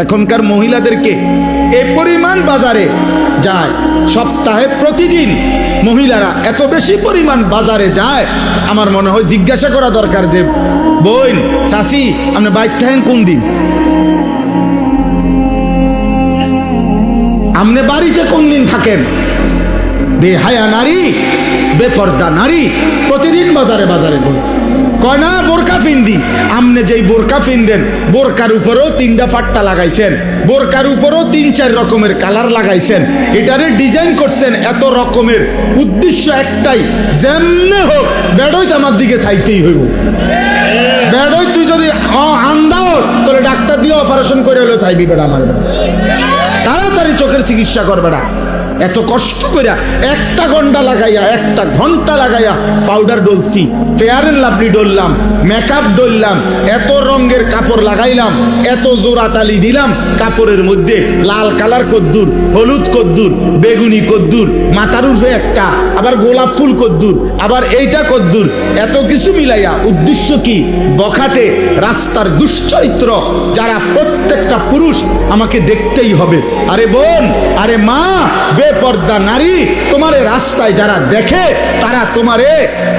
এখনকার মহিলাদেরকে এই পরিমাণ বাজারে যায়, সপ্তাহে প্রতিদিন মহিলারা এত বেশি পরিমাণ বাজারে যায়, আমার মনে হয় জিজ্ঞাসা করা দরকার যে বোন চাচি আপনি বাইর থাকেন কোন দিন, আপনি বাড়িতে কোন দিন থাকেন? বেহায়া নারী, বেপর্দা নারী প্রতিদিন বাজারে বাজারে কয় না বোরকা ফিন্দি। আমনে যেই বোরকা ফিনদেন বোরকার উপরেও 3টা ফাট্টা লাগাইছেন, বোরকার উপরেও 3-4 রকমের কালার লাগাইছেন, এটারে ডিজাইন করছেন এত রকমের, উদ্দেশ্য একটাই, যেমনে হোক বেড়ই আমার দিকে চাইতেই হইব। বেড়ই তুই যদি আন্দাস তোরে ডাক্তার দিয়ে অপারেশন করে হলো চাইবি বেড়া আমার, তাড়াতাড়ি চোখের চিকিৎসা করবে না। এত কষ্ট করে 1 ঘন্টা লাগাইয়া পাউডার ডলছি, ফেয়ার এন্ড লাভলি ডললাম, মেকআপ ডললাম, এত রঙের কাপড় লাগাইলাম, এত জোড়া তালি দিলাম, কাপড়ের মধ্যে লাল কালার কদ্দুর, হলুদ কদ্দুর, বেগুনি কদ্দুর, মাথার উপরে একটা, আবার গোলাপ ফুল কদ্দুর, আবার এইটা কদ্দুর, এত কিছু মিলাইয়া উদ্দেশ্য কি? বখাটে রাস্তার দুশ্চরিত্র যারা প্রত্যেকটা পুরুষ আমাকে দেখতেই হবে। আরে বোন, আরে মা, বেপর্দা নারী, তোমারে রাস্তায় যারা দেখে তারা তোমারে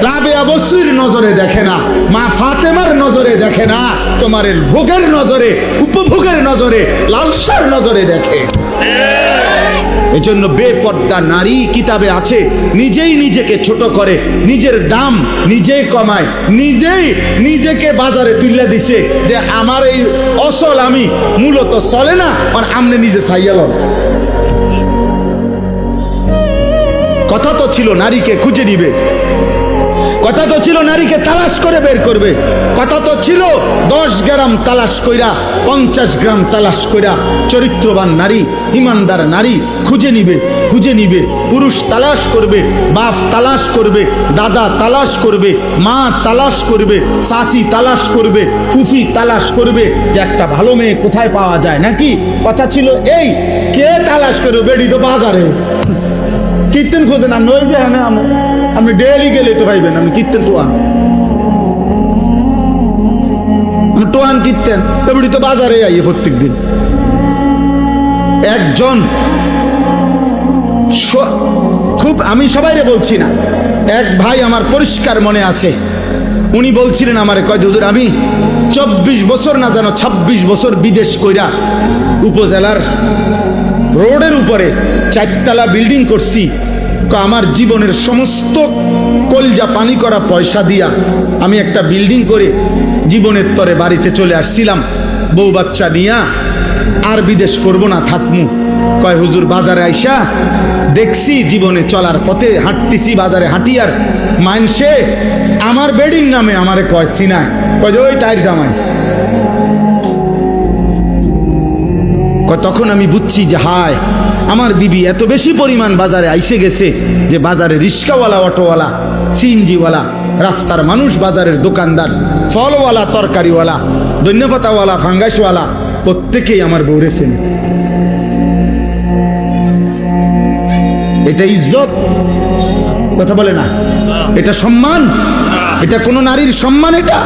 রাবেয়া বসরির নজরে দেখে না, মা ফাতেমার নজরে দেখে না, তোমার ভোগের নজরে, উপভোগের নজরে, লালসার নজরে দেখে। এজন্য বেপর্দা নারী কিতাবে আছে, নিজেই নিজেকে ছোট করে, নিজের দাম নিজেই কমায়, নিজেই নিজেকে বাজারে তুলে দিছে যে আমার এই অসল আমি মূলত চলে না, আর আমনে নিজে চাইয়াল। কথা তো ছিল নারীকে খুঁজে নিবে, কথা তো ছিল নারীকে তালাশ করে বের করবে, কথা তো ছিল 10 গ্রাম তালাশ কইরা 50 গ্রাম তালাশ কইরা চরিত্রবান নারী, ইমানদার নারী খুঁজে নিবে, খুঁজে নিবে। পুরুষ তালাশ করবে, বাপ তালাশ করবে, দাদা তালাশ করবে, মা তালাশ করবে, শাশি তালাশ করবে, ফুফি তালাশ করবে যে একটা ভালো মেয়ে কোথায় পাওয়া যায় নাকি। কথা ছিল এই, কে তালাশ করবে? বেড়ি তো বাজারে। কীর্তন খোঁজেন আপনি, ওই যে আপনি ডেলি গেলে তো পাইবেন, আপনি কীর্তন টোয়ান কীর্তন এমনি তো বাজারে আইয়ে প্রত্যেক দিন। একজন খুব, আমি সবাইরে বলছি না, এক ভাই আমার পরিষ্কার মনে আছে, উনি বলছিলেন আমারে, কয় হুজুর আমি 24 বছর না জানো 26 বছর বিদেশ কইরা উপজেলার রোডের উপরে 4 তলা বিল্ডিং করছি, আমার জীবনের সমস্ত কলজা পানি করা পয়সা দিয়া আমি একটা বিল্ডিং করে জীবনের তরে বাড়িতে চলে আসছিলাম, বউ বাচ্চা নিয়া, আর বিদেশ করব না, থাকমু। কয় হুজুর বাজারে আইসা দেখছি, জীবনে চলার পথে হাঁটতেছি, বাজারে হাঁটি, আর মানসে আমার বেডিং নামে আমারে কয় সিনায়, কয় যে ওই তাইর জামাই। তখন আমি বুঝছি যে হায়, আমার বিবি এত বেশি পরিমাণ বাজারে আইসে গেছে যে বাজারে রিক্সাওয়ালা, অটোওয়ালা, সিএনজিওয়ালা, রাস্তার মানুষ, বাজারের দোকানদার, ফলওয়ালা, তরকারিওয়ালা, ধন্যপাতাওয়ালা, ফাঙ্গাসওয়ালা, প্রত্যেকেই আমার বউরেছেন। এটা ইজ্জত? কথা বলে না, এটা সম্মান? এটা কোনো নারীর সম্মান? এটা